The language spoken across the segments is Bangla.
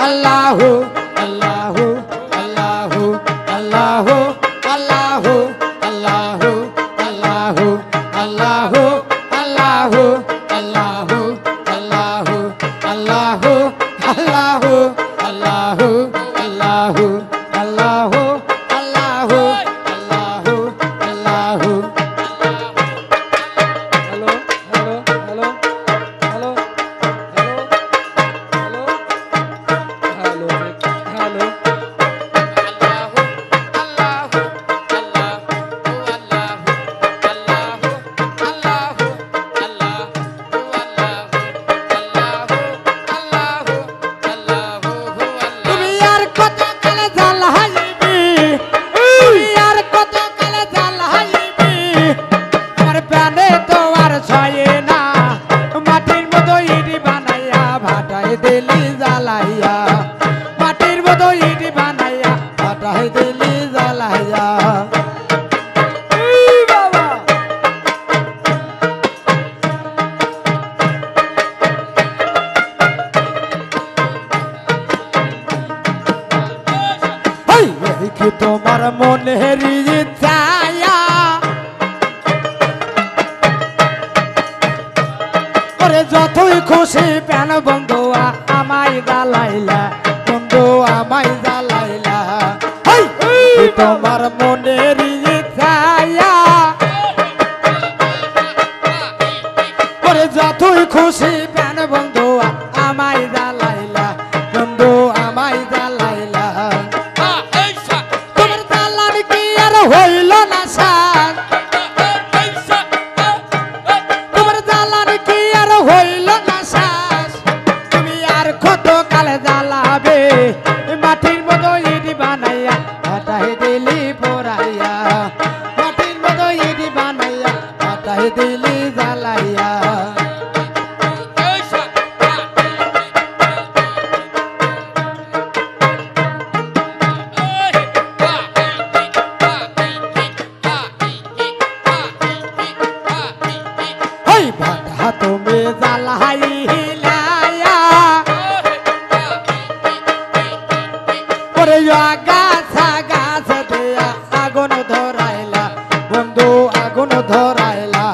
আল্লাহু আল্লাহু আল্লাহু আল্লাহু আল্লাহু আল্লাহু আল্লাহু আল্লাহু আল্লাহু আল্লাহু আল্লাহু আল্লাহু আল্লাহু আল্লাহু আল্লাহু আল্লাহু আল্লাহু আল্লাহু আল্লাহু hello hello hello hello hello hello hello দিলি জ্বালাইয়া মাটির মতো ইট বানাইয়া ফাটাই দিলি জ্বালাইয়া বাবা কি তোমার মনের ইচ্ছায়া ওরে যতই খুশি প্যান বন্ধুয়া আমায় জ্বালাইলা বন্ধু আমায় জ্বালাইলা তোমার মনের ইচ্ছায়া ওরে যতই খুশি প্যান বন্ধুয়া আমায় জ্বালাইলা বন্ধু আমায় জ্বালাইলা তোমার জ্বালান কি আর হইল না সার তোমার জ্বালান কি আর হইল না শ্বাস তুমি আর কত কালে জ্বালাবে মাটির মতো ইট বানাইয়া ফাটাই দিলি পোড়াইয়া মাটির মতো ইট বানাইয়া ফাটাই দিলি জ্বালাইয়া ভাটা তুমি জ্বালাইলা ওরে গাছা গাছ দিয়া আগুন ধরাইলা বন্ধু আগুন ধরাইলা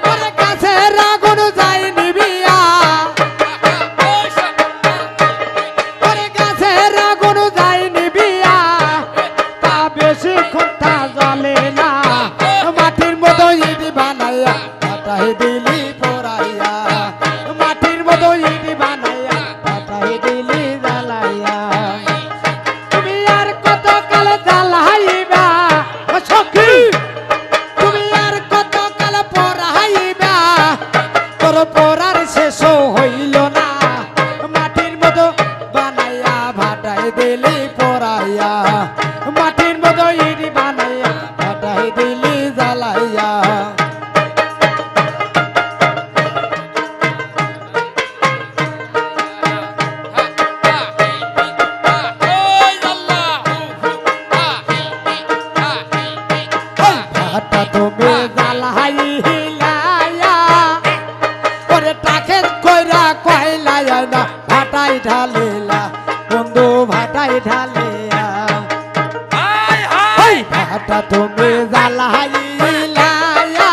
ওরে গাছের আগুন যাই নিবিয়া ওরে গাছের আগুন যাই নিবিয়া তা বেশি কথা জ্বলে না মাটির মতো ইট বানাইয়া ফাটাই দিলি পোড়াইয়া মাটির মতো ইট বানাইয়া ফাটাই দিলি জ্বালাইয়া তুমি আর কত কাল জ্বালাইবা সখী তুমি আর কত কাল পোড়াইবা তোর পোড়ার শেষ হইল না মাটির মতো বানাইয়া ফাটাই দিলি পোড়াইয়া মাটির মতো ইট বানাইয়া ফাটাই দিলি জ্বালাইয়া ভাটা তুমি জ্বালাইলা ওরে টাকে কইরা কইলা না ভাটাই ঢালিলা বন্ধু ভাটাই ঢালিয়া ভাটা তুমি জ্বালাইলা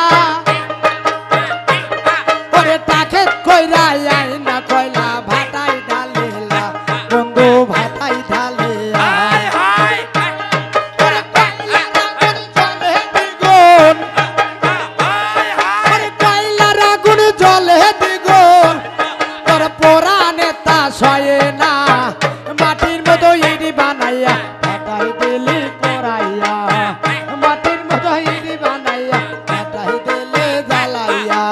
ওরে টাকে কইরা না কইলা ভাটাই ঢালিলা বন্ধু ভাটাই ঢালিয়া না মাটির মতো ইট বানাইয়া ফাটাই দিলি পোড়াইয়া মাটির মতো ইট বানাইয়া ফাটাই দিলি জ্বালাইয়া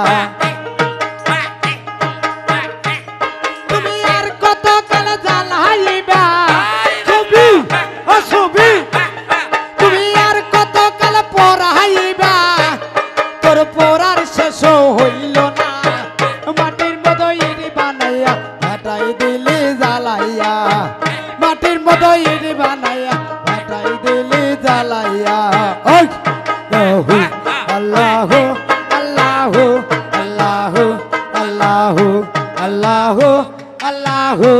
তুমি আর কত কাল জ্বালাইবা ছবি ও ছবি তুমি আর কত কাল পোড়াইবা তোর পোড়ার শেষ হইল না মাটির মতো ইট বানাইয়া ফাটাই দিলি জ্বালাইয়া মাটির মতো ইট বানাইয়া ফাটাই দিলি জ্বালাইয়া আল্লাহু আল্লাহু আল্লাহু আল্লাহু আল্লাহু আল্লাহু